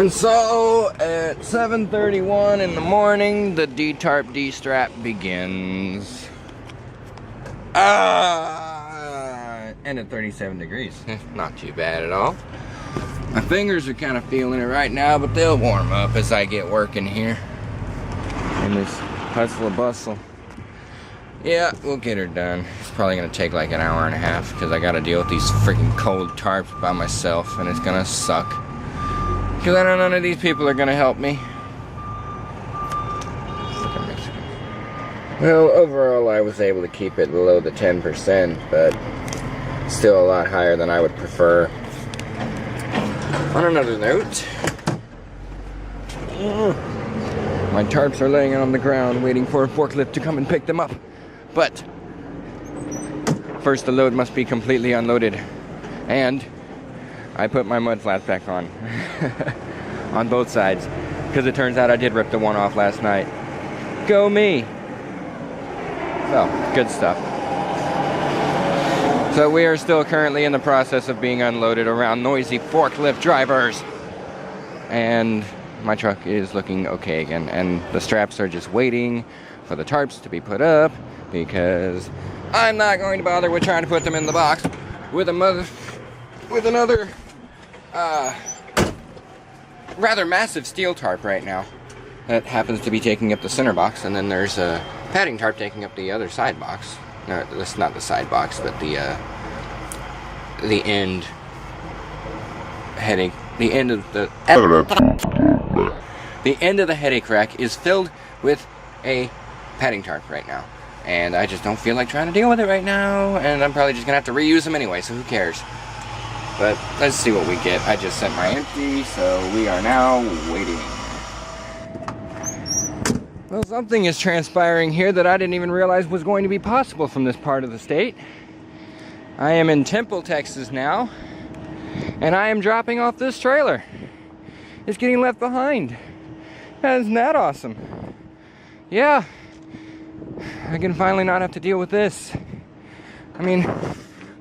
And so at 7:31 in the morning, the D-tarp D-strap begins. And at 37 degrees. Not too bad at all. My fingers are kind of feeling it right now, but they'll warm up as I get working here in this hustle and bustle. Yeah, we'll get her done. It's probably gonna take like an hour and a half because I gotta deal with these freaking cold tarps by myself, and it's gonna suck. Because I know none of these people are gonna help me. Well, overall I was able to keep it below the 10%, but still a lot higher than I would prefer. On another note, my tarps are laying on the ground waiting for a forklift to come and pick them up. But first the load must be completely unloaded. And I put my mud flat back on. On both sides. Because it turns out I did rip the one off last night. Go me! So, good stuff. So we are still currently in the process of being unloaded around noisy forklift drivers. And my truck is looking okay again. And the straps are just waiting for the tarps to be put up. Because I'm not going to bother with trying to put them in the box with another rather massive steel tarp right now that happens to be taking up the center box, and then there's a padding tarp taking up the other side box. No, that's not the side box, but the end headache. The end of the end of the headache rack is filled with a padding tarp right now. And I just don't feel like trying to deal with it right now, and I'm probably just gonna have to reuse them anyway, so who cares? But let's see what we get. I just sent my empty, so we are now waiting. Well, something is transpiring here that I didn't even realize was going to be possible from this part of the state. I am in Temple, Texas now, and I am dropping off this trailer. It's getting left behind. Isn't that awesome? Yeah. I can finally not have to deal with this. I mean,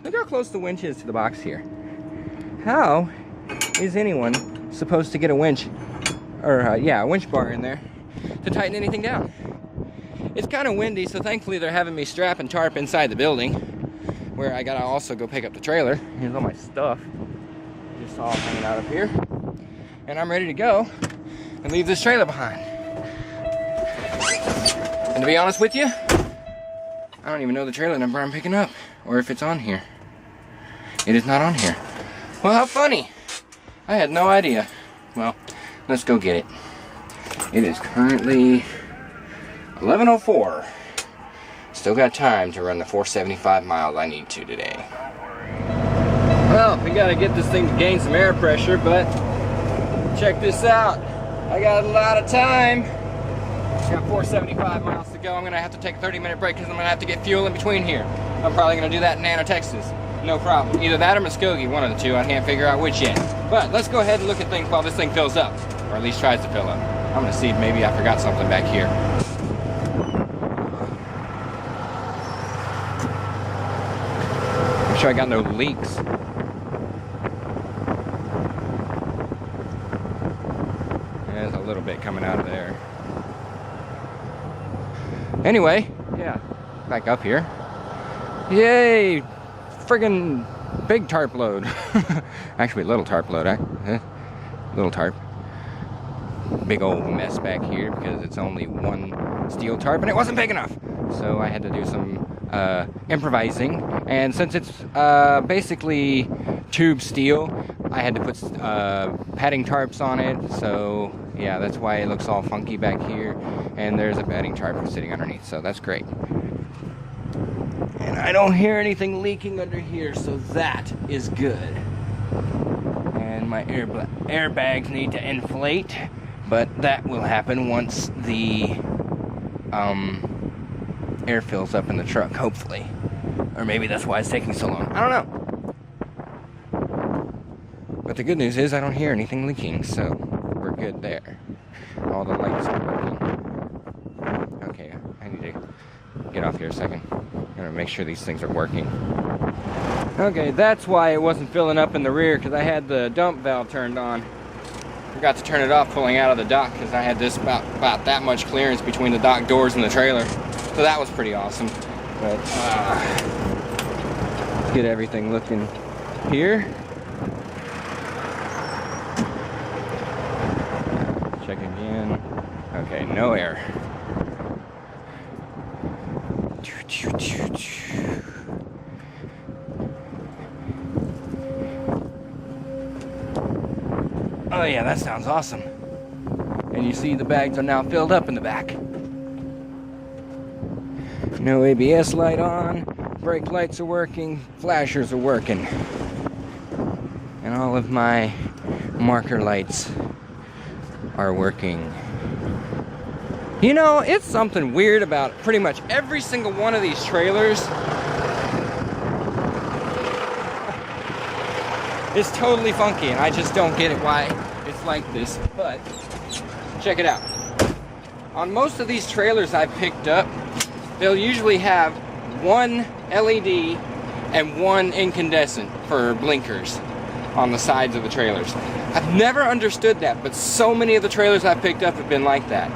look how close the winch is to the box here. How is anyone supposed to get a winch, or a winch bar in there to tighten anything down? It's kind of windy, so thankfully they're having me strap and tarp inside the building, where I gotta also go pick up the trailer. Here's all my stuff, just all hanging out up here. And I'm ready to go and leave this trailer behind. And to be honest with you, I don't even know the trailer number I'm picking up, or if it's on here. It is not on here. Well, how funny. I had no idea. Well, let's go get it. It is currently 11:04. Still got time to run the 475 miles I need to today. Well, we gotta get this thing to gain some air pressure, but check this out. I got a lot of time. Got 475 miles to go. I'm gonna have to take a 30-minute break because I'm gonna have to get fuel in between here. I'm probably gonna do that in Nano, Texas. No problem. Either that or Muskogee, one of the two. I can't figure out which yet. But let's go ahead and look at things while this thing fills up, or at least tries to fill up. I'm gonna see if maybe I forgot something back here. Make sure I got no leaks. There's a little bit coming out of there. Anyway, yeah, back up here. Yay! Friggin' big tarp load. Actually, little tarp load. Little tarp. Big old mess back here because it's only one steel tarp and it wasn't big enough. So I had to do some improvising. And since it's basically tube steel, I had to put padding tarps on it. So yeah, that's why it looks all funky back here. And there's a padding tarp sitting underneath, so that's great. And I don't hear anything leaking under here, so that is good. And my airbags need to inflate, but that will happen once the air fills up in the truck, hopefully. Or maybe that's why it's taking so long. I don't know. But the good news is I don't hear anything leaking, so we're good there. All the lights are working. Okay, I need to get off here a second. I'm gonna make sure these things are working. Okay, that's why it wasn't filling up in the rear, because I had the dump valve turned on. Forgot to turn it off pulling out of the dock because I had this about that much clearance between the dock doors and the trailer. So that was pretty awesome. But let's get everything looking here. Check again. Okay, no air. Oh yeah, that sounds awesome. And you see the bags are now filled up in the back. No ABS light on, brake lights are working, flashers are working. And all of my marker lights are working. You know, it's something weird about pretty much every single one of these trailers. It's totally funky, and I just don't get it why it's like this. But check it out. On most of these trailers I've picked up, they'll usually have one LED and one incandescent for blinkers on the sides of the trailers. I've never understood that, but so many of the trailers I've picked up have been like that.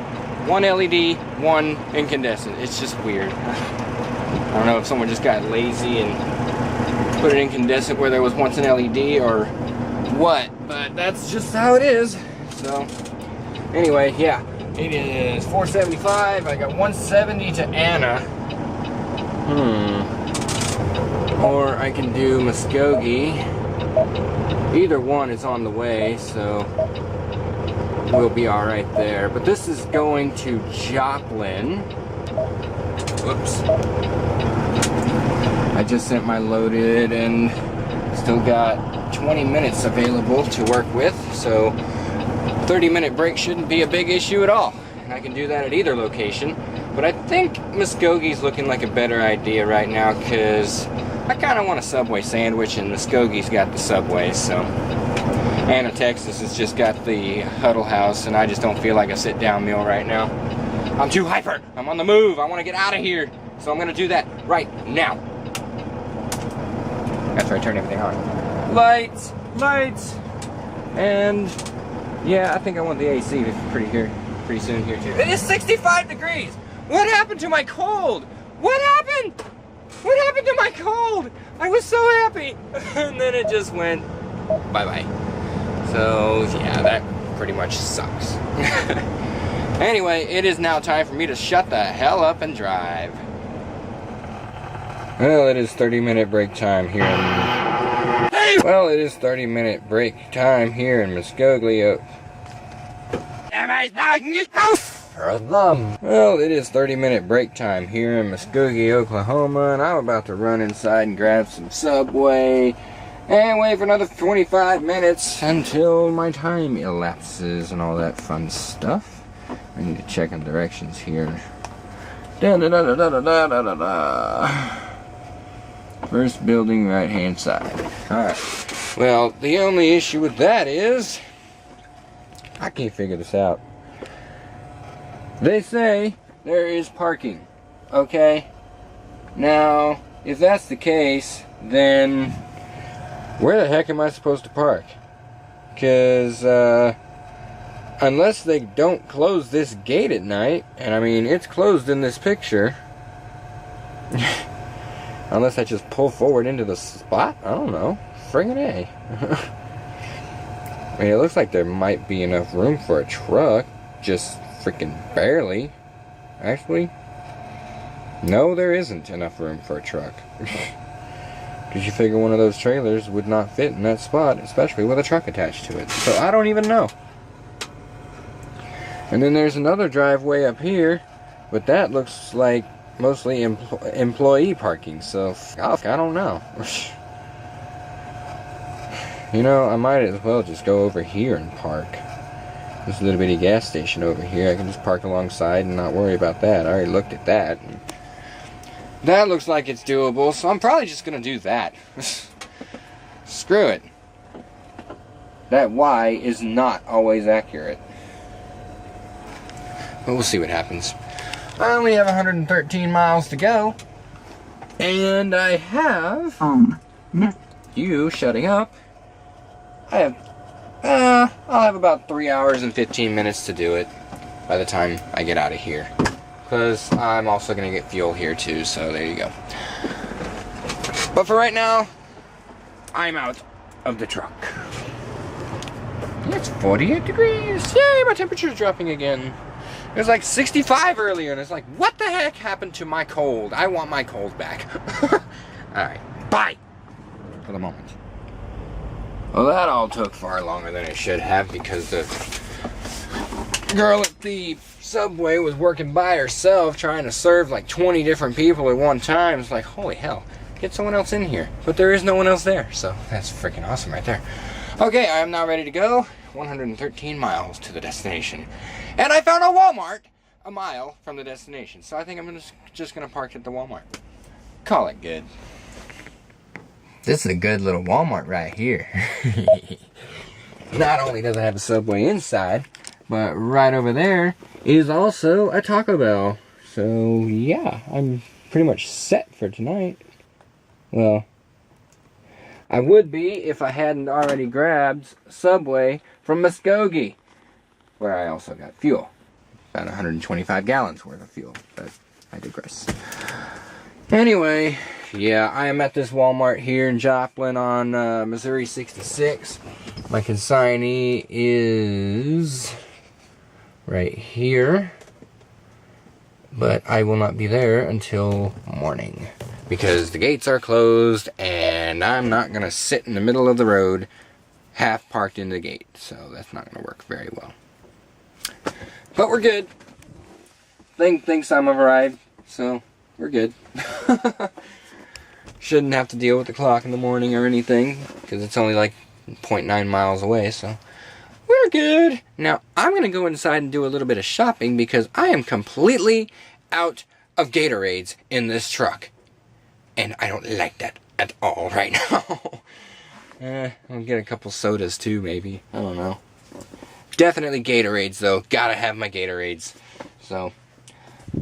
One LED, one incandescent. It's just weird. I don't know if someone just got lazy and put an incandescent where there was once an LED or what, but that's just how it is. So anyway, yeah, it is 475. I got 170 to Anna. Or I can do Muskogee. Either one is on the way, so we'll be all right there. But this is going to Joplin. Whoops. I just sent my loaded and still got 20 minutes available to work with, so 30-minute break shouldn't be a big issue at all. And I can do that at either location. But I think Muskogee's looking like a better idea right now because I kind of want a Subway sandwich and Muskogee's got the Subway, so. Anna, Texas has just got the Huddle House and I just don't feel like a sit-down meal right now. I'm too hyper. I'm on the move. I want to get out of here. So I'm going to do that right now. After I turn everything on. Lights, lights, and yeah, I think I want the AC pretty soon here too. It is 65 degrees. What happened to my cold? What happened? What happened to my cold? I was so happy, and then it just went bye-bye. So yeah, that pretty much sucks. Anyway, it is now time for me to shut the hell up and drive. Well, it is 30-minute break time here in... Well, it is 30-minute break time here in Muskogee. Well, it is 30-minute break time here in Muskogee, Oklahoma, and I'm about to run inside and grab some Subway and wait for another 25 minutes until my time elapses and all that fun stuff. I need to check on directions here. First building, right-hand side. Alright. Well, the only issue with that is I can't figure this out. They say there is parking. Okay? Now, if that's the case, then where the heck am I supposed to park? Because, unless they don't close this gate at night, and I mean, it's closed in this picture. Unless I just pull forward into the spot? I don't know. Friggin' A. I mean, it looks like there might be enough room for a truck. Just freaking barely. Actually, no, there isn't enough room for a truck. Because you figure one of those trailers would not fit in that spot, especially with a truck attached to it. So I don't even know. And then there's another driveway up here, but that looks like mostly employee parking, so I don't know. You know, I might as well just go over here and park. There's a little bitty gas station over here. I can just park alongside and not worry about that. I already looked at that. That looks like it's doable, so I'm probably just going to do that. Screw it. That Y is not always accurate. But we'll see what happens. I only have 113 miles to go. And I have... you shutting up. I have I'll have about 3 hours and 15 minutes to do it by the time I get out of here. Because I'm also going to get fuel here too, so there you go. But for right now, I'm out of the truck. It's 48 degrees. Yay, my temperature's dropping again. It was like 65 earlier, and it's like, what the heck happened to my cold? I want my cold back. Alright, bye! For the moment. Well, that all took far longer than it should have because the girl at the Subway was working by herself trying to serve like 20 different people at one time. It's like, holy hell, get someone else in here. But there is no one else there, so that's freaking awesome right there. Okay, I am now ready to go. 113 miles to the destination. And I found a Walmart a mile from the destination. So I think I'm just gonna park at the Walmart. Call it good. This is a good little Walmart right here. Not only does it have a Subway inside, but right over there is also a Taco Bell. So yeah, I'm pretty much set for tonight. Well, I would be if I hadn't already grabbed Subway from Muskogee, where I also got fuel. About 125 gallons worth of fuel, but I digress. Anyway, yeah, I am at this Walmart here in Joplin on Missouri 66. My consignee is right here, but I will not be there until morning because the gates are closed and I'm not going to sit in the middle of the road half parked in the gate, so that's not going to work very well. But we're good. Thing thinks I'm arrived, so we're good. Shouldn't have to deal with the clock in the morning or anything, because it's only like 0.9 miles away, so we're good. Now, I'm going to go inside and do a little bit of shopping, because I am completely out of Gatorades in this truck. And I don't like that at all right now. I'll get a couple sodas too, maybe. I don't know. Definitely Gatorades, though. Gotta have my Gatorades. So,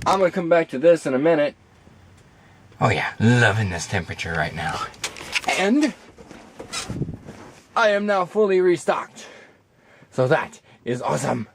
I'm gonna come back to this in a minute. Oh yeah, loving this temperature right now. And I am now fully restocked. So that is awesome.